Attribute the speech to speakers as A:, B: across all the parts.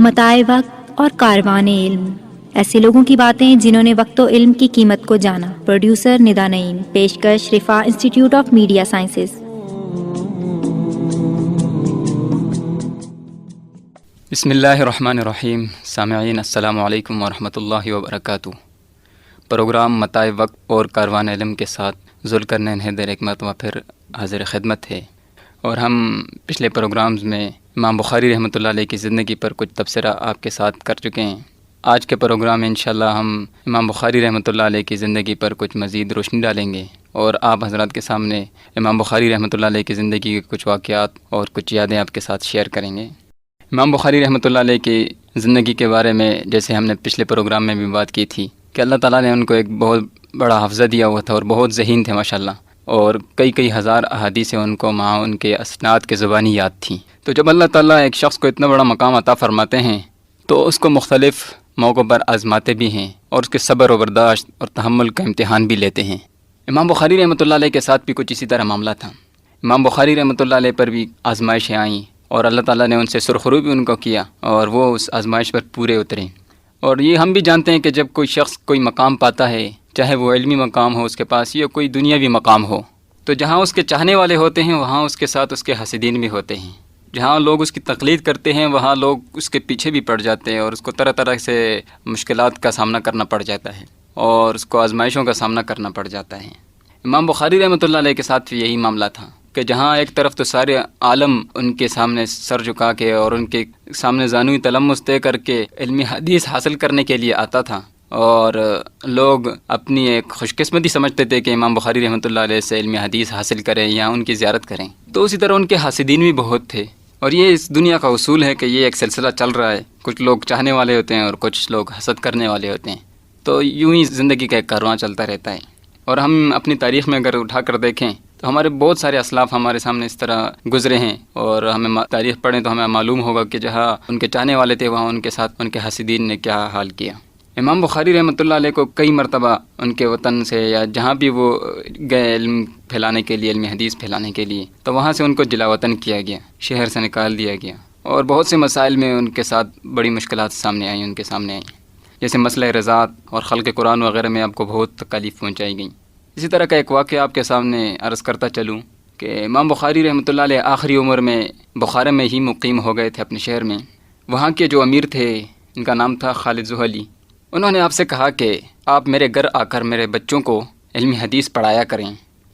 A: متاع وقت اور کاروان علم، ایسے لوگوں کی باتیں جنہوں نے وقت و علم کی قیمت کو جانا۔ پروڈیوسر ندا نعیم، پیشکش رفا انسٹیٹیوٹ آف میڈیا سائنسز۔
B: بسم اللہ الرحمن الرحیم۔ سامعین السلام علیکم ورحمۃ اللہ وبرکاتہ۔ پروگرام متاع وقت اور کاروان علم کے ساتھ ذوالقرنین حیدر ایک مرتبہ پھر حاضر خدمت ہے، اور ہم پچھلے پروگرامز میں امام بخاری رحمۃ اللہ علیہ کی زندگی پر کچھ تبصرہ آپ کے ساتھ کر چکے ہیں۔ آج کے پروگرام میں انشاءاللہ ہم امام بخاری رحمۃ اللہ علیہ کی زندگی پر کچھ مزید روشنی ڈالیں گے، اور آپ حضرات کے سامنے امام بخاری رحمۃ اللہ علیہ کی زندگی کے کچھ واقعات اور کچھ یادیں آپ کے ساتھ شیئر کریں گے۔ امام بخاری رحمۃ اللہ علیہ کی زندگی کے بارے میں جیسے ہم نے پچھلے پروگرام میں بھی بات کی تھی کہ اللہ تعالیٰ نے ان کو ایک بہت بڑا حافظہ دیا ہوا تھا، اور بہت ذہین تھے ماشاءاللہ، اور کئی ہزار احادیث ان کو ان کے اسناد کے زبانی یاد تھیں۔ تو جب اللہ تعالیٰ ایک شخص کو اتنا بڑا مقام عطا فرماتے ہیں تو اس کو مختلف موقعوں پر آزماتے بھی ہیں، اور اس کے صبر و برداشت اور تحمل کا امتحان بھی لیتے ہیں۔ امام بخاری رحمۃ اللہ علیہ کے ساتھ بھی کچھ اسی طرح معاملہ تھا۔ امام بخاری رحمۃ اللہ علیہ پر بھی آزمائشیں آئیں، اور اللہ تعالیٰ نے ان سے سرخرو بھی ان کو کیا، اور وہ اس آزمائش پر پورے اترے۔ اور یہ ہم بھی جانتے ہیں کہ جب کوئی شخص کوئی مقام پاتا ہے، چاہے وہ علمی مقام ہو اس کے پاس یا کوئی دنیاوی مقام ہو، تو جہاں اس کے چاہنے والے ہوتے ہیں وہاں اس کے ساتھ اس کے حاسدین بھی ہوتے ہیں۔ جہاں لوگ اس کی تقلید کرتے ہیں وہاں لوگ اس کے پیچھے بھی پڑ جاتے ہیں، اور اس کو طرح طرح سے مشکلات کا سامنا کرنا پڑ جاتا ہے، اور اس کو آزمائشوں کا سامنا کرنا پڑ جاتا ہے۔ امام بخاری رحمۃ اللہ علیہ کے ساتھ بھی یہی معاملہ تھا کہ جہاں ایک طرف تو سارے عالم ان کے سامنے سر جھکا کے اور ان کے سامنے زانوی تلمس طے کر کے علمی حدیث حاصل کرنے کے لیے آتا تھا، اور لوگ اپنی ایک خوش قسمتی سمجھتے تھے کہ امام بخاری رحمۃ اللہ علیہ سے علمی حدیث حاصل کریں یا ان کی زیارت کریں، تو اسی طرح ان کے حاسدین بھی بہت تھے۔ اور یہ اس دنیا کا اصول ہے کہ یہ ایک سلسلہ چل رہا ہے، کچھ لوگ چاہنے والے ہوتے ہیں اور کچھ لوگ حسد کرنے والے ہوتے ہیں، تو یوں ہی زندگی کا ایک کارواں چلتا رہتا ہے۔ اور ہم اپنی تاریخ میں اگر اٹھا کر دیکھیں تو ہمارے بہت سارے اسلاف ہمارے سامنے اس طرح گزرے ہیں، اور ہمیں تاریخ پڑھیں تو ہمیں معلوم ہوگا کہ جہاں ان کے چاہنے والے تھے وہاں ان کے ساتھ ان کے حاسدین نے کیا حال کیا۔ امام بخاری رحمۃ اللہ علیہ کو کئی مرتبہ ان کے وطن سے یا جہاں بھی وہ گئے علم پھیلانے کے لیے، علمی حدیث پھیلانے کے لیے، تو وہاں سے ان کو جلا وطن کیا گیا، شہر سے نکال دیا گیا، اور بہت سے مسائل میں ان کے ساتھ بڑی مشکلات سامنے آئیں، ان کے سامنے آئیں، جیسے مسئلہ رضاعت اور خلق قرآن وغیرہ میں آپ کو بہت تکالیف پہنچائی گئیں۔ اسی طرح کا ایک واقعہ آپ کے سامنے عرض کرتا چلوں کہ امام بخاری رحمۃ اللہ علیہ آخری عمر میں بخارا میں ہی مقیم ہو گئے تھے اپنے شہر میں۔ وہاں کے جو امیر تھے ان کا نام تھا خالد زحلی، انہوں نے آپ سے کہا کہ آپ میرے گھر آ کر میرے بچوں کو علمی حدیث پڑھایا کریں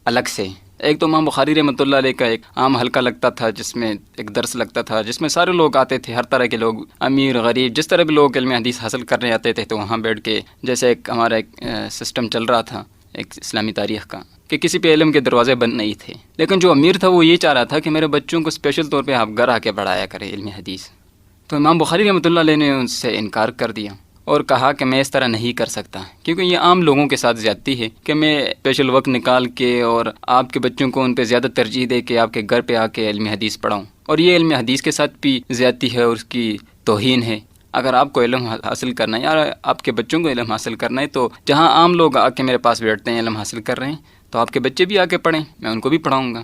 B: الگ سے۔ ایک تو امام بخاری رحمۃ اللہ علیہ کا ایک عام حلقہ لگتا تھا جس میں ایک درس لگتا تھا، جس میں سارے لوگ آتے تھے، ہر طرح کے لوگ، امیر غریب، جس طرح بھی لوگ علمی حدیث حاصل کرنے آتے تھے، تو وہاں بیٹھ کے جیسے ایک ہمارا ایک سسٹم چل رہا تھا ایک اسلامی تاریخ کا کہ کسی پہ علم کے دروازے بند نہیں تھے۔ لیکن جو امیر تھا وہ یہ چاہ رہا تھا کہ میرے بچوں کو اسپیشل طور پہ آپ گھر آ کے پڑھایا کریں علمی حدیث۔ تو امام بخاری رحمۃ اللہ علیہ نے ان سے انکار کر دیا اور کہا کہ میں اس طرح نہیں کر سکتا، کیونکہ یہ عام لوگوں کے ساتھ زیادتی ہے کہ میں اسپیشل وقت نکال کے اور آپ کے بچوں کو ان پہ زیادہ ترجیح دے کے آپ کے گھر پہ آ کے علمی حدیث پڑھاؤں، اور یہ علمی حدیث کے ساتھ بھی زیادتی ہے اور اس کی توہین ہے۔ اگر آپ کو علم حاصل کرنا ہے یا آپ کے بچوں کو علم حاصل کرنا ہے تو جہاں عام لوگ آ کے میرے پاس بیٹھتے ہیں علم حاصل کر رہے ہیں، تو آپ کے بچے بھی آ کے پڑھیں، میں ان کو بھی پڑھاؤں گا۔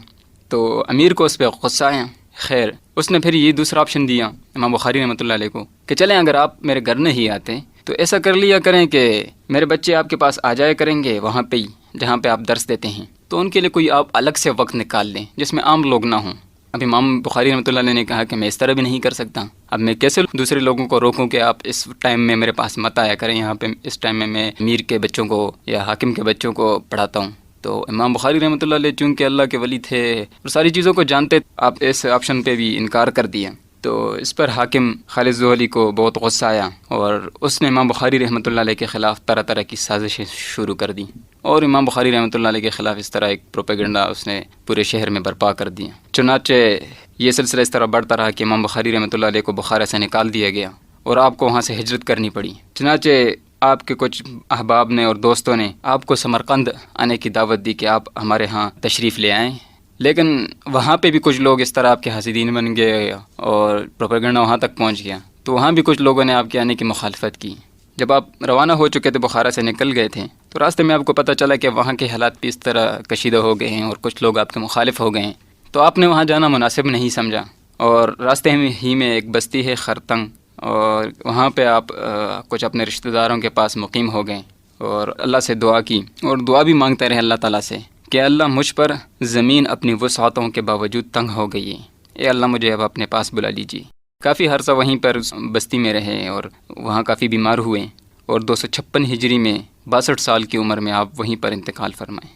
B: تو امیر کو اس پہ غصہ آیا۔ خیر، اس نے پھر یہ دوسرا آپشن دیا امام بخاری رحمۃ اللہ علیہ کو کہ چلیں اگر آپ میرے گھر نہیں آتے تو ایسا کر لیا کریں کہ میرے بچے آپ کے پاس آ جایا کریں گے وہاں پہ ہی جہاں پہ آپ درس دیتے ہیں، تو ان کے لیے کوئی آپ الگ سے وقت نکال لیں جس میں عام لوگ نہ ہوں۔ اب امام بخاری رحمۃ اللہ علیہ نے کہا کہ میں اس طرح بھی نہیں کر سکتا، اب میں کیسے دوسرے لوگوں کو روکوں کہ آپ اس ٹائم میں میرے پاس مت آیا کریں، یہاں پہ اس ٹائم میں میں امیر کے بچوں کو یا حاکم کے بچوں کو پڑھاتا ہوں۔ تو امام بخاری رحمۃ اللہ علیہ چونکہ اللہ کے ولی تھے اور ساری چیزوں کو جانتے، آپ اس آپشن پہ بھی انکار کر دیا۔ تو اس پر حاکم خالد زحلی کو بہت غصہ آیا، اور اس نے امام بخاری رحمۃ اللہ علیہ کے خلاف طرح طرح کی سازشیں شروع کر دیں، اور امام بخاری رحمۃ اللہ علیہ کے خلاف اس طرح ایک پروپیگنڈا اس نے پورے شہر میں برپا کر دیا۔ چنانچہ یہ سلسلہ اس طرح بڑھتا رہا کہ امام بخاری رحمۃ اللہ علیہ کو بخارا سے نکال دیا گیا اور آپ کو وہاں سے ہجرت کرنی پڑی۔ چنانچہ آپ کے کچھ احباب نے اور دوستوں نے آپ کو سمرقند آنے کی دعوت دی کہ آپ ہمارے ہاں تشریف لے آئیں، لیکن وہاں پہ بھی کچھ لوگ اس طرح آپ کے حاسدین بن گئے اور پروپیگنڈا وہاں تک پہنچ گیا، تو وہاں بھی کچھ لوگوں نے آپ کے آنے کی مخالفت کی۔ جب آپ روانہ ہو چکے تھے، بخارا سے نکل گئے تھے، تو راستے میں آپ کو پتہ چلا کہ وہاں کے حالات بھی اس طرح کشیدہ ہو گئے ہیں اور کچھ لوگ آپ کے مخالف ہو گئے ہیں، تو آپ نے وہاں جانا مناسب نہیں سمجھا، اور راستے ہی میں ایک بستی ہے خرتنگ، اور وہاں پہ آپ کچھ اپنے رشتہ داروں کے پاس مقیم ہو گئے اور اللہ سے دعا کی اور دعا بھی مانگتے رہے اللہ تعالیٰ سے کہ اللہ مجھ پر زمین اپنی وسعتوں کے باوجود تنگ ہو گئی ہے، اے اللہ مجھے اب اپنے پاس بلا لیجیے۔ کافی عرصہ وہیں پر بستی میں رہے اور وہاں کافی بیمار ہوئے اور 256 ہجری میں 62 سال کی عمر میں آپ وہیں پر انتقال فرمائے۔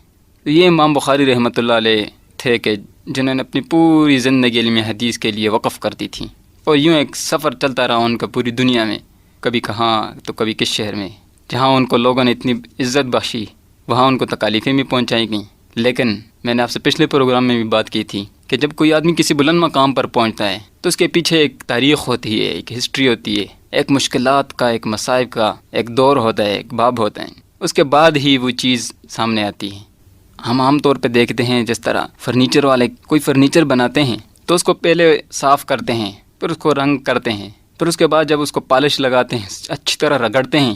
B: یہ امام بخاری رحمۃ اللہ علیہ تھے کہ جنہوں نے اپنی پوری زندگی علم حدیث کے لیے وقف کر دی تھی، اور یوں ایک سفر چلتا رہا ان کا پوری دنیا میں، کبھی کہاں تو کبھی کس شہر میں، جہاں ان کو لوگوں نے اتنی عزت بخشی وہاں ان کو تکالیفیں بھی پہنچائی گئیں۔ لیکن میں نے آپ سے پچھلے پروگرام میں بھی بات کی تھی کہ جب کوئی آدمی کسی بلند مقام پر پہنچتا ہے تو اس کے پیچھے ایک تاریخ ہوتی ہے، ایک ہسٹری ہوتی ہے، ایک مشکلات کا، ایک مصائب کا ایک دور ہوتا ہے، ایک باب ہوتا ہے، اس کے بعد ہی وہ چیز سامنے آتی ہے۔ ہم عام طور پہ دیکھتے ہیں جس طرح فرنیچر والے کوئی فرنیچر بناتے ہیں تو اس کو پہلے صاف کرتے ہیں، پھر اس کو رنگ کرتے ہیں، پھر اس کے بعد جب اس کو پالش لگاتے ہیں، اچھی طرح رگڑتے ہیں،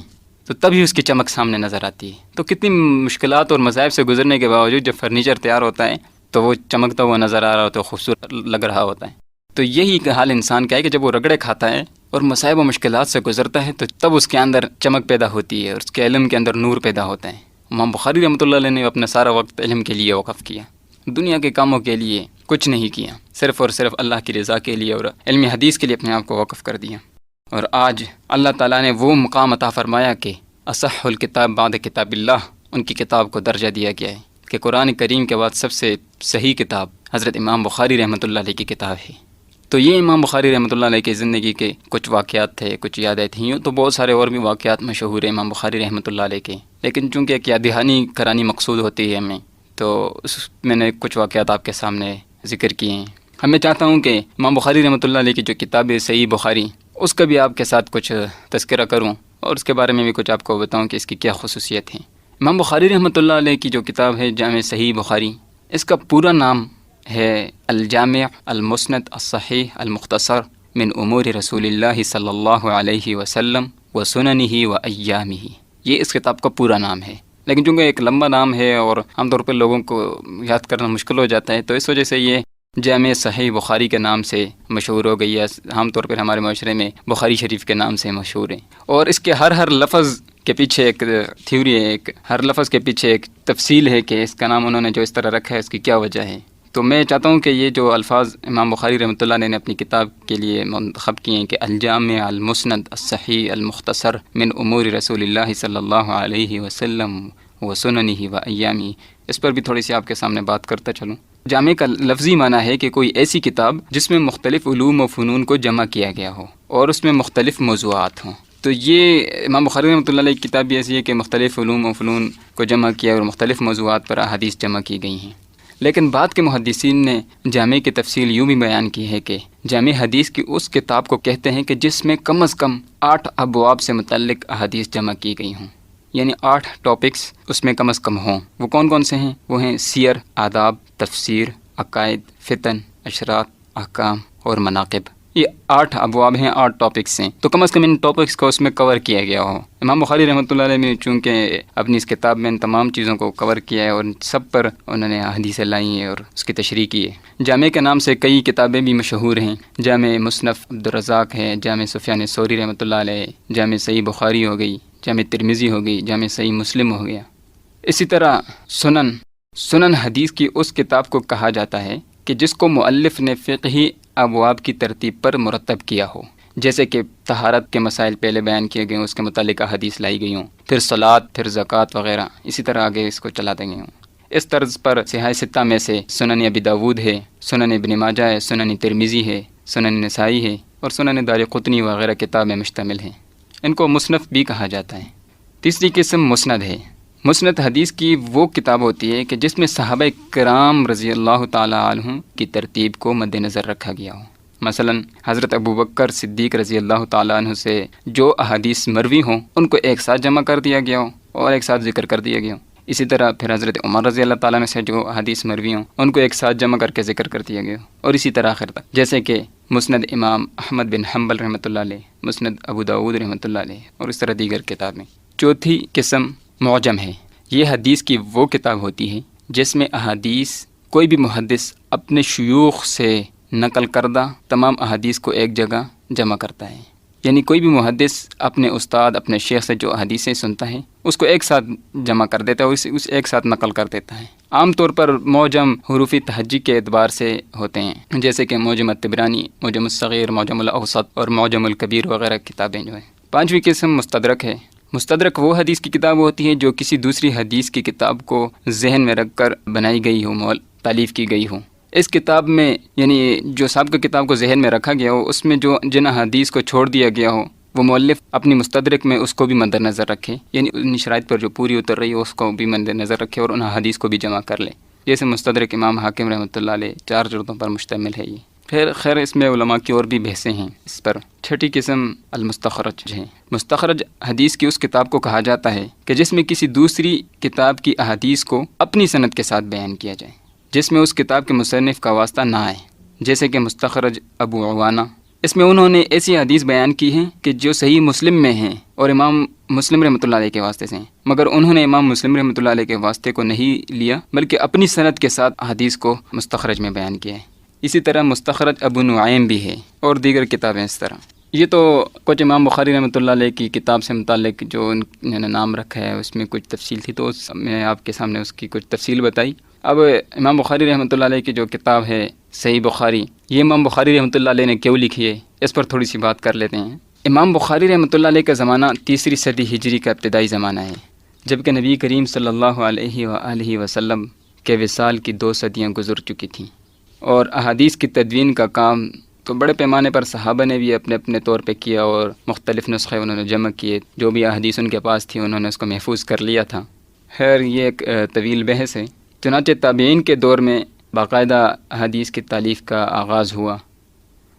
B: تو تبھی اس کی چمک سامنے نظر آتی ہے۔ تو کتنی مشکلات اور مصائب سے گزرنے کے باوجود جب فرنیچر تیار ہوتا ہے تو وہ چمکتا ہوا نظر آ رہا ہوتا ہے، خوبصورت لگ رہا ہوتا ہے۔ تو یہی حال انسان کا ہے کہ جب وہ رگڑے کھاتا ہے اور مصائب و مشکلات سے گزرتا ہے تو تب اس کے اندر چمک پیدا ہوتی ہے اور اس کے علم کے اندر نور پیدا ہوتا ہے۔ امام بخاری رحمۃ اللہ علیہ نے اپنا سارا وقت علم کے لیے وقف کیا، دنیا کے کاموں کے لیے کچھ نہیں کیا، صرف اور صرف اللہ کی رضا کے لیے اور علم حدیث کے لیے اپنے آپ کو وقف کر دیا۔ اور آج اللہ تعالیٰ نے وہ مقام عطا فرمایا کہ اصح الکتاب بعد کتاب اللہ، ان کی کتاب کو درجہ دیا گیا ہے کہ قرآن کریم کے بعد سب سے صحیح کتاب حضرت امام بخاری رحمۃ اللہ علیہ کی کتاب ہے۔ تو یہ امام بخاری رحمۃ اللہ علیہ کی زندگی کے کچھ واقعات تھے، کچھ یادیں تھیں، یوں تو بہت سارے اور بھی واقعات مشہور ہیں امام بخاری رحمۃ اللہ علیہ کے، لیکن چونکہ ایک یاد دہانی کرانی مقصود ہوتی ہے ہمیں، تو میں نے کچھ واقعات آپ کے سامنے ذکر کیے ہیں۔ میں چاہتا ہوں کہ امام بخاری رحمۃ اللہ علیہ کی جو کتاب ہے صحیح بخاری، اس کا بھی آپ کے ساتھ کچھ تذکرہ کروں اور اس کے بارے میں بھی کچھ آپ کو بتاؤں کہ اس کی کیا خصوصیت ہے۔ امام بخاری رحمۃ اللہ علیہ کی جو کتاب ہے جامع صحیح بخاری، اس کا پورا نام ہے الجامع المسند الصحیح المختصر من امور رسول اللہ صلی اللہ علیہ وسلم و سننہ و ایامہ، یہ اس کتاب کا پورا نام ہے۔ لیکن چونکہ ایک لمبا نام ہے اور عام طور پر لوگوں کو یاد کرنا مشکل ہو جاتا ہے، تو اس وجہ سے یہ جامع صحیح بخاری کے نام سے مشہور ہو گئی ہے۔ عام طور پر ہمارے معاشرے میں بخاری شریف کے نام سے مشہور ہے، اور اس کے ہر لفظ کے پیچھے ایک تھیوری ہے، ہر لفظ کے پیچھے ایک تفصیل ہے کہ اس کا نام انہوں نے جو اس طرح رکھا ہے اس کی کیا وجہ ہے۔ تو میں چاہتا ہوں کہ یہ جو الفاظ امام بخاری رحمۃ اللہ علیہ نے اپنی کتاب کے لیے منتخب کیے ہیں کہ الجامع المسند الصحیح المختصر من امور رسول اللہ صلی اللہ علیہ وسلم و سننہ و ایامہ، اس پر بھی تھوڑی سی آپ کے سامنے بات کرتا چلوں۔ جامع کا لفظی معنی ہے کہ کوئی ایسی کتاب جس میں مختلف علوم و فنون کو جمع کیا گیا ہو اور اس میں مختلف موضوعات ہوں۔ تو یہ امام بخاری رحمۃ اللہ علیہ کی کتاب بھی ایسی ہے کہ مختلف علوم و فنون کو جمع کیا اور مختلف موضوعات پر احادیث جمع کی گئی ہیں۔ لیکن بعد کے محدثین نے جامع کی تفصیل یوں بھی بیان کی ہے کہ جامع حدیث کی اس کتاب کو کہتے ہیں کہ جس میں کم از کم 8 ابواب سے متعلق احادیث جمع کی گئی ہوں، یعنی 8 ٹاپکس اس میں کم از کم ہوں۔ وہ کون کون سے ہیں؟ وہ ہیں سیر، آداب، تفسیر، عقائد، فتن، اشراط، احکام اور مناقب۔ یہ 8 ابواب ہیں، 8 ٹاپکس ہیں، تو کم از کم ان ٹاپکس کو اس میں کور کیا گیا ہو۔ امام بخاری رحمۃ اللہ علیہ نے چونکہ اپنی اس کتاب میں ان تمام چیزوں کو کور کیا ہے اور سب پر انہوں نے حدیثیں لائی ہیں اور اس کی تشریح کی ہے۔ جامع کے نام سے کئی کتابیں بھی مشہور ہیں، جامع مصنف عبدالرزاق ہے، جامع سفیان ثوری رحمۃ اللہ علیہ، جامع صحیح بخاری ہو گئی، جامع ترمذی ہو گئی، جامع صحیح مسلم ہو گیا۔ اسی طرح سنن حدیث کی اس کتاب کو کہا جاتا ہے کہ جس کو مؤلف نے فقہی ابواب کی ترتیب پر مرتب کیا ہو، جیسے کہ طہارت کے مسائل پہلے بیان کیے گئے ہوں، اس کے متعلق حدیث لائی گئی ہوں، پھر صلاۃ، پھر زکوٰۃ وغیرہ، اسی طرح آگے اس کو چلاتے گئے ہوں۔ اس طرز پر صحاح ستہ میں سے سنن ابی داود ہے، سنن ابن ماجہ ہے، سنن ترمذی ہے، سنن نسائی ہے اور سنن دارقطنی وغیرہ کتاب میں مشتمل ہیں۔ ان کو مصنف بھی کہا جاتا ہے۔ تیسری قسم مسند ہے۔ مسند حدیث کی وہ کتاب ہوتی ہے کہ جس میں صحابہ کرام رضی اللہ تعالی عنہ کی ترتیب کو مد نظر رکھا گیا ہو۔ مثلا حضرت ابوبکر صدیق رضی اللہ تعالی عنہ سے جو احادیث مروی ہوں ان کو ایک ساتھ جمع کر دیا گیا ہو اور ایک ساتھ ذکر کر دیا گیا ہو۔ اسی طرح پھر حضرت عمر رضی اللہ تعالیٰ عنہ سے جو احادیث مروی ہوں ان کو ایک ساتھ جمع کر کے ذکر کر دیا گیا ہو، اور اسی طرح آخر تک، جیسے کہ مسند امام احمد بن حنبل رحمۃ اللہ علیہ، مسند ابو داود رحمۃ اللہ علیہ اور اس طرح دیگر کتابیں۔ چوتھی قسم معجم ہے۔ یہ حدیث کی وہ کتاب ہوتی ہے جس میں احادیث کوئی بھی محدث اپنے شیوخ سے نقل کردہ تمام احادیث کو ایک جگہ جمع کرتا ہے، یعنی کوئی بھی محدث اپنے استاد اپنے شیخ سے جو حدیثیں سنتا ہے اس کو ایک ساتھ جمع کر دیتا ہے، اس ایک ساتھ نقل کر دیتا ہے۔ عام طور پر معجم حروف تہجی کے اعتبار سے ہوتے ہیں، جیسے کہ معجم الطبرانی، معجم الصغیر، معجم الاوسط اور معجم الکبیر وغیرہ کتابیں جو ہیں۔ پانچویں قسم مستدرک ہے۔ مستدرک وہ حدیث کی کتاب ہوتی ہے جو کسی دوسری حدیث کی کتاب کو ذہن میں رکھ کر بنائی گئی ہو، تالیف کی گئی ہو۔ اس کتاب میں یعنی جو سابقہ کتاب کو ذہن میں رکھا گیا ہو، اس میں جو جن حدیث کو چھوڑ دیا گیا ہو، وہ مؤلف اپنی مستدرک میں اس کو بھی مد نظر رکھے، یعنی ان شرائط پر جو پوری اتر رہی ہو اس کو بھی مد نظر رکھے اور ان حدیث کو بھی جمع کر لے۔ جیسے مستدرک امام حاکم رحمۃ اللہ علیہ 4 جلدوں پر مشتمل ہے یہ۔ پھر خیر اس میں علماء کی اور بھی بحثیں ہیں اس پر۔ چھٹی قسم المستخرج ہے۔ مستخرج حدیث کی اس کتاب کو کہا جاتا ہے کہ جس میں کسی دوسری کتاب کی احادیث کو اپنی سند کے ساتھ بیان کیا جائے، جس میں اس کتاب کے مصنف کا واسطہ نہ آئے، جیسے کہ مستخرج ابو عوانہ۔ اس میں انہوں نے ایسی حدیث بیان کی ہیں کہ جو صحیح مسلم میں ہیں اور امام مسلم رحمۃ اللہ علیہ کے واسطے سے ہیں، مگر انہوں نے امام مسلم رحمۃ اللہ علیہ کے واسطے کو نہیں لیا بلکہ اپنی سند کے ساتھ حدیث کو مستخرج میں بیان کیا ہے۔ اسی طرح مستخرج ابو نعیم بھی ہے اور دیگر کتابیں اس طرح۔ یہ تو کچھ امام بخاری رحمۃ اللہ علیہ کی کتاب سے متعلق جو انہوں نے نام رکھا ہے، اس میں کچھ تفصیل تھی تو میں آپ کے سامنے اس کی کچھ تفصیل بتائی۔ اب امام بخاری رحمۃ اللہ علیہ کی جو کتاب ہے صحیح بخاری، یہ امام بخاری رحمۃ اللہ علیہ نے کیوں لکھی ہے، اس پر تھوڑی سی بات کر لیتے ہیں۔ امام بخاری رحمۃ اللہ علیہ کا زمانہ 3 صدی ہجری کا ابتدائی زمانہ ہے، جبکہ نبی کریم صلی اللہ علیہ وآلہ وسلم کے وصال کی 2 صدیاں گزر چکی تھیں، اور احادیث کی تدوین کا کام تو بڑے پیمانے پر صحابہ نے بھی اپنے اپنے طور پہ کیا، اور مختلف نسخے انہوں نے جمع کیے، جو بھی احادیث ان کے پاس تھی انہوں نے اس کو محفوظ کر لیا تھا۔ خیر یہ ایک طویل بحث ہے۔ چنانچہ تابعین کے دور میں باقاعدہ احادیث کی تالیف کا آغاز ہوا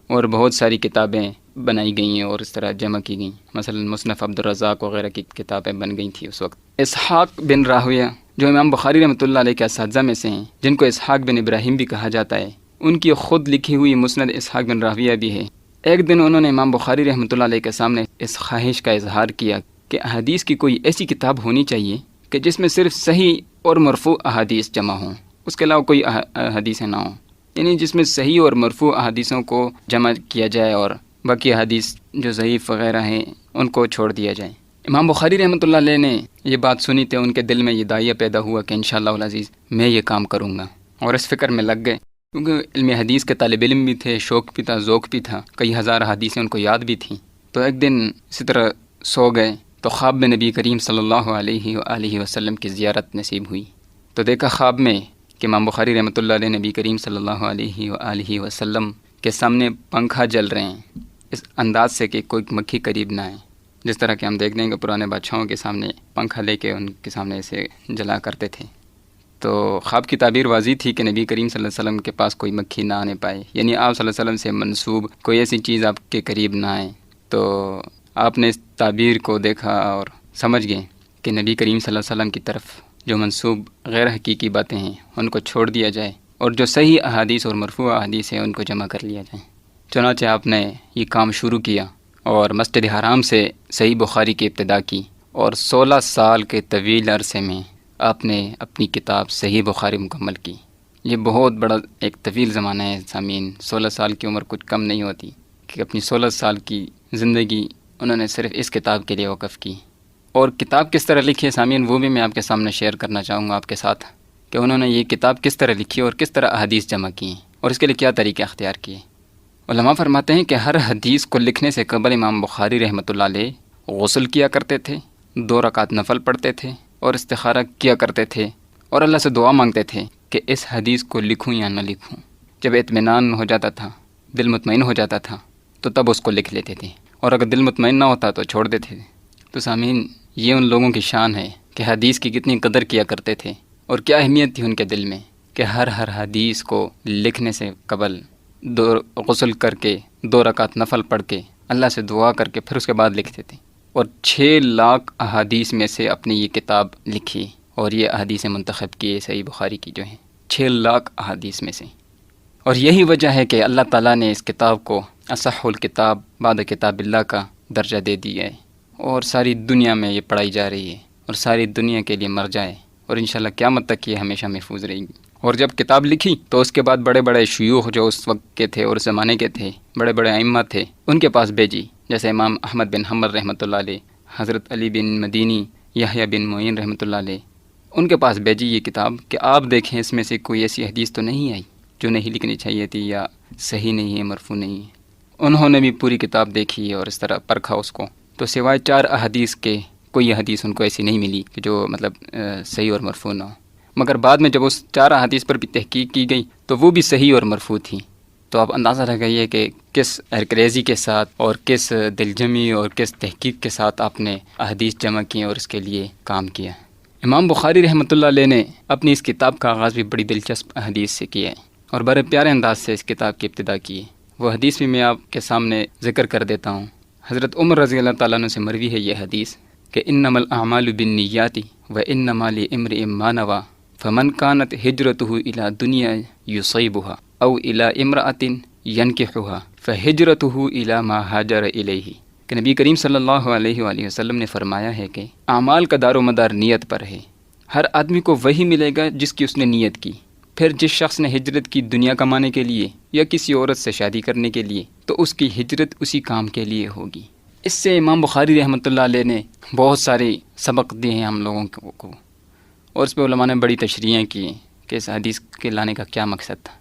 B: اور بہت ساری کتابیں بنائی گئیں اور اس طرح جمع کی گئیں، مثلا مصنف عبدالرزاق وغیرہ کی کتابیں بن گئی تھیں اس وقت۔ اسحاق بن راہویہ جو امام بخاری رحمۃ اللہ علیہ کے اساتذہ میں سے ہیں، جن کو اسحاق بن ابراہیم بھی کہا جاتا ہے، ان کی خود لکھی ہوئی مسند اسحاق بن راہویہ بھی ہے۔ ایک دن انہوں نے امام بخاری رحمۃ اللہ علیہ کے سامنے اس خواہش کا اظہار کیا کہ احادیث کی کوئی ایسی کتاب ہونی چاہیے کہ جس میں صرف صحیح اور مرفوع احادیث جمع ہوں، اس کے علاوہ کوئی حدیثیں نہ ہوں، یعنی جس میں صحیح اور مرفوع احادیثوں کو جمع کیا جائے اور باقی حدیث جو ضعیف وغیرہ ہیں ان کو چھوڑ دیا جائے۔ امام بخاری رحمۃ اللہ علیہ نے یہ بات سنی تو ان کے دل میں یہ داعیہ پیدا ہوا کہ انشاءاللہ العزیز میں یہ کام کروں گا، اور اس فکر میں لگ گئے، کیونکہ علم حدیث کے طالب علم بھی تھے، شوق بھی تھا، ذوق بھی تھا، کئی ہزار حدیثیں ان کو یاد بھی تھیں۔ تو ایک دن اسی طرح سو گئے تو خواب میں نبی کریم صلی اللہ علیہ وآلہ وسلم کی زیارت نصیب ہوئی۔ تو دیکھا خواب میں کہ امام بخاری رحمۃ اللہ علیہ نبی کریم صلی اللہ علیہ وآلہ وسلم کے سامنے پنکھا جل رہے ہیں، اس انداز سے کہ کوئی مکھی قریب نہ آئے، جس طرح کہ ہم دیکھ دیں کہ پرانے بادشاہوں کے سامنے پنکھا لے کے ان کے سامنے اسے جلا کرتے تھے۔ تو خواب کی تعبیر واضح تھی کہ نبی کریم صلی اللہ علیہ وسلم کے پاس کوئی مکھی نہ آنے پائے، یعنی آپ صلی اللہ علیہ وسلم سے منسوب کوئی ایسی چیز آپ کے قریب نہ آئے۔ تو آپ نے اس تعبیر کو دیکھا اور سمجھ گئے کہ نبی کریم صلی اللہ علیہ وسلم کی طرف جو منسوب غیر حقیقی باتیں ہیں ان کو چھوڑ دیا جائے، اور جو صحیح احادیث اور مرفوع احادیث ہیں ان کو جمع کر لیا جائے۔ چنانچہ آپ نے یہ کام شروع کیا اور مسجد حرام سے صحیح بخاری کی ابتدا کی، اور 16 سال کے طویل عرصے میں آپ نے اپنی کتاب صحیح بخاری مکمل کی۔ یہ بہت بڑا ایک طویل زمانہ ہے سامعین، 16 سال کی عمر کچھ کم نہیں ہوتی کہ اپنی 16 سال کی زندگی انہوں نے صرف اس کتاب کے لیے وقف کی۔ اور کتاب کس طرح لکھی ہے سامعین، وہ بھی میں آپ کے سامنے شیئر کرنا چاہوں گا آپ کے ساتھ، کہ انہوں نے یہ کتاب کس طرح لکھی اور کس طرح احادیث جمع کی ہیں اور اس کے لیے کیا طریقے اختیار کیے۔ علماء فرماتے ہیں کہ ہر حدیث کو لکھنے سے قبل امام بخاری رحمۃ اللہ علیہ غسل کیا کرتے تھے، 2 رکعت نفل پڑھتے تھے اور استخارہ کیا کرتے تھے، اور اللہ سے دعا مانگتے تھے کہ اس حدیث کو لکھوں یا نہ لکھوں۔ جب اطمینان ہو جاتا تھا، دل مطمئن ہو جاتا تھا، تو تب اس کو لکھ لیتے تھے، اور اگر دل مطمئن نہ ہوتا تو چھوڑ دیتے تھے۔ تو سامعین یہ ان لوگوں کی شان ہے کہ حدیث کی کتنی قدر کیا کرتے تھے اور کیا اہمیت تھی ان کے دل میں، کہ ہر حدیث کو لکھنے سے قبل 2 غسل کر کے 2 رکعت نفل پڑھ کے اللہ سے دعا کر کے پھر اس کے بعد لکھتے تھے، اور 6 لاکھ احادیث میں سے اپنی یہ کتاب لکھی، اور یہ احادیث منتخب کی صحیح بخاری کی جو ہیں 6 لاکھ احادیث میں سے۔ اور یہی وجہ ہے کہ اللہ تعالیٰ نے اس کتاب کو اصح الکتاب بعد کتاب اللہ کا درجہ دے دیا ہے، اور ساری دنیا میں یہ پڑھائی جا رہی ہے، اور ساری دنیا کے لیے مرجع ہے، اور انشاءاللہ قیامت تک یہ ہمیشہ محفوظ رہے گی۔ اور جب کتاب لکھی تو اس کے بعد بڑے بڑے شیوخ جو اس وقت کے تھے اور اس زمانے کے تھے، بڑے بڑے ائمہ تھے، ان کے پاس بھیجی، جیسے امام احمد بن حنبل رحمۃ اللہ علیہ، حضرت علی بن مدینی، یحییٰ بن معین رحمۃ اللہ علیہ، ان کے پاس بھیجی یہ کتاب کہ آپ دیکھیں اس میں سے کوئی ایسی حدیث تو نہیں آئی جو نہیں لکھنی چاہیے تھی یا صحیح نہیں ہے، مرفوع نہیں ہے۔ انہوں نے بھی پوری کتاب دیکھی اور اس طرح پرکھا اس کو، تو سوائے 4 احادیث کے کوئی حدیث ان کو ایسی نہیں ملی کہ جو مطلب صحیح اور مرفوع نہ ہو۔ مگر بعد میں جب اس 4 احادیث پر بھی تحقیق کی گئی تو وہ بھی صحیح اور مرفوع تھیں۔ تو آپ اندازہ لگائیے کہ کس ارکریزی کے ساتھ اور کس دلجمی اور کس تحقیق کے ساتھ آپ نے احادیث جمع کی اور اس کے لیے کام کیا۔ امام بخاری رحمۃ اللہ علیہ نے اپنی اس کتاب کا آغاز بھی بڑی دلچسپ حدیث سے کیا ہے اور بڑے پیارے انداز سے اس کتاب کی ابتدا کی ہے۔ وہ حدیث بھی میں آپ کے سامنے ذکر کر دیتا ہوں۔ حضرت عمر رضی اللہ تعالیٰ عنہ سے مروی ہے یہ حدیث کہ انما الاعمال بالنیات وانما لامرئ ما نوى فمن كانت هجرته الى دنیا یصیبها او الى امرأة ينكحها فهجرته الى ما هاجر الیہ، کہ نبی کریم صلی اللہ علیہ وآلہ وسلم نے فرمایا ہے کہ اعمال کا دار و مدار نیت پر ہے، ہر آدمی کو وہی ملے گا جس کی اس نے نیت کی، پھر جس شخص نے ہجرت کی دنیا کمانے کے لیے یا کسی عورت سے شادی کرنے کے لیے تو اس کی ہجرت اسی کام کے لیے ہوگی۔ اس سے امام بخاری رحمۃ اللہ علیہ نے بہت سارے سبق دیے ہیں ہم لوگوں کو، اور اس پہ علماء نے بڑی تشریحیں کی ہیں کہ اس حدیث کے لانے کا کیا مقصد تھا۔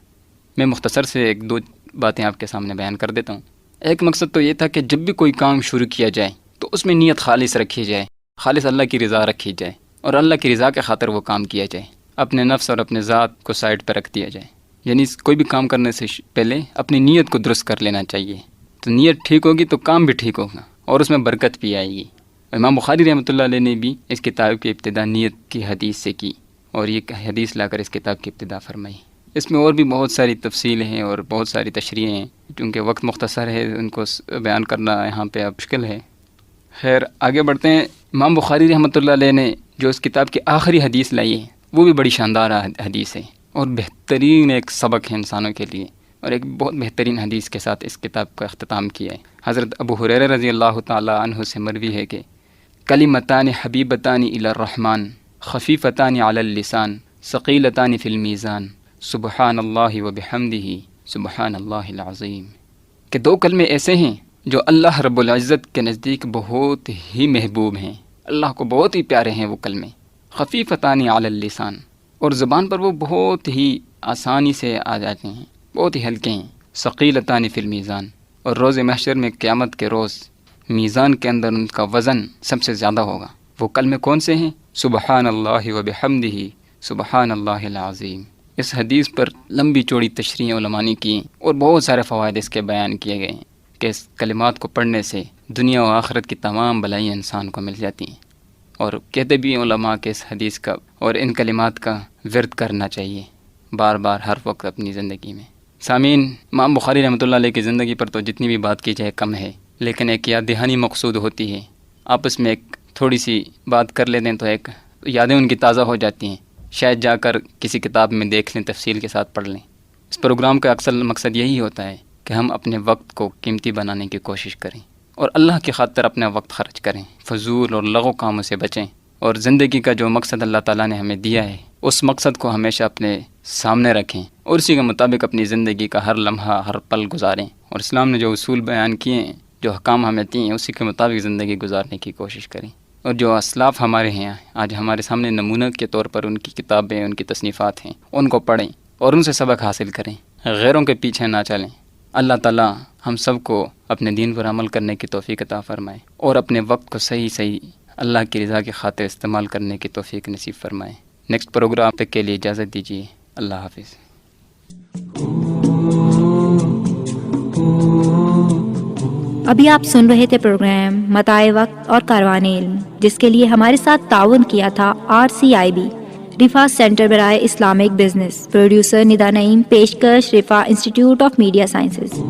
B: میں مختصر سے 1-2 باتیں آپ کے سامنے بیان کر دیتا ہوں۔ ایک مقصد تو یہ تھا کہ جب بھی کوئی کام شروع کیا جائے تو اس میں نیت خالص رکھی جائے، خالص اللہ کی رضا رکھی جائے اور اللہ کی رضا کے خاطر وہ کام کیا جائے، اپنے نفس اور اپنے ذات کو سائڈ پہ رکھ دیا جائے۔ یعنی کوئی بھی کام کرنے سے پہلے اپنی نیت کو درست کر لینا چاہیے، تو نیت ٹھیک ہوگی تو کام بھی ٹھیک ہوگا اور اس میں برکت بھی آئے گی۔ امام بخاری رحمۃ اللہ علیہ نے بھی اس کتاب کی ابتدا نیت کی حدیث سے کی اور یہ حدیث لا کر اس کتاب کی ابتدا فرمائی۔ اس میں اور بھی بہت ساری تفصیلیں ہیں اور بہت ساری تشریحیں ہیں، چونکہ وقت مختصر ہے ان کو بیان کرنا یہاں پہ مشکل ہے۔ خیر آگے بڑھتے ہیں۔ امام بخاری رحمۃ اللہ علیہ نے جو اس کتاب کی آخری حدیث لائی ہے وہ بھی بڑی شاندار حدیث ہے اور بہترین ایک سبق ہے انسانوں کے لیے، اور ایک بہت بہترین حدیث کے ساتھ اس کتاب کا اختتام کیا ہے۔ حضرت ابو ہریرہ رضی اللہ تعالی عنہ سے مروی ہے کہ کلمتان حبیبتان الی الرحمن خفیفتان علی اللسان ثقیلتان فی المیزان سبحان اللہ وبحمدہ سبحان اللہ العظیم، کہ 2 کلمے ایسے ہیں جو اللہ رب العزت کے نزدیک بہت ہی محبوب ہیں، اللہ کو بہت ہی پیارے ہیں وہ کلمے، خفیفتان علی اللسان، اور زبان پر وہ بہت ہی آسانی سے آ جاتے ہیں، بہت ہی ہلکے ہیں، ثقیلتان فی المیزان، اور روز محشر میں قیامت کے روز میزان کے اندر ان کا وزن سب سے زیادہ ہوگا۔ وہ کلمے کون سے ہیں؟ سبحان اللہ وبحمدہ سبحان اللہ العظیم۔ اس حدیث پر لمبی چوڑی تشریحیں علماء نے کی اور بہت سارے فوائد اس کے بیان کیے گئے ہیں کہ اس کلمات کو پڑھنے سے دنیا و آخرت کی تمام بھلائیاں انسان کو مل جاتی ہیں، اور کہتے بھی ہیں علماء کہ اس حدیث کا اور ان کلمات کا ورد کرنا چاہیے بار بار ہر وقت اپنی زندگی میں۔ سامعین، امام بخاری رحمۃ اللہ علیہ کی زندگی پر تو جتنی بھی بات کی جائے کم ہے، لیکن ایک یاد دہانی مقصود ہوتی ہے، آپس میں ایک تھوڑی سی بات کر لیتے ہیں تو ایک یادیں ان کی تازہ ہو جاتی ہیں، شاید جا کر کسی کتاب میں دیکھ لیں، تفصیل کے ساتھ پڑھ لیں۔ اس پروگرام کا اکثر مقصد یہی ہوتا ہے کہ ہم اپنے وقت کو قیمتی بنانے کی کوشش کریں اور اللہ کی خاطر اپنا وقت خرچ کریں، فضول اور لغو کاموں سے بچیں، اور زندگی کا جو مقصد اللہ تعالیٰ نے ہمیں دیا ہے اس مقصد کو ہمیشہ اپنے سامنے رکھیں اور اسی کے مطابق اپنی زندگی کا ہر لمحہ ہر پل گزاریں، اور اسلام نے جو اصول بیان کیے ہیں، جو حکام ہمیں دیے ہیں، اسی کے مطابق زندگی گزارنے کی کوشش کریں۔ اور جو اسلاف ہمارے ہیں آج ہمارے سامنے نمونہ کے طور پر ان کی کتابیں، ان کی تصنیفات ہیں، ان کو پڑھیں اور ان سے سبق حاصل کریں، غیروں کے پیچھے نہ چلیں۔ اللہ تعالیٰ ہم سب کو اپنے دین پر عمل کرنے کی توفیق عطا فرمائے اور اپنے وقت کو صحیح اللہ کی رضا کی خاطر استعمال کرنے کی توفیق نصیب فرمائے۔ نیکسٹ پروگرام تک کے لیے اجازت دیجیے، اللہ حافظ۔
A: ابھی آپ سن رہے تھے پروگرام متاع وقت اور کاروان علم، جس کے لیے ہمارے ساتھ تعاون کیا تھا RCIB رفا سینٹر برائے اسلامک بزنس، پروڈیوسر ندا نعیم، پیشکش رفا انسٹیٹیوٹ آف میڈیا سائنسز۔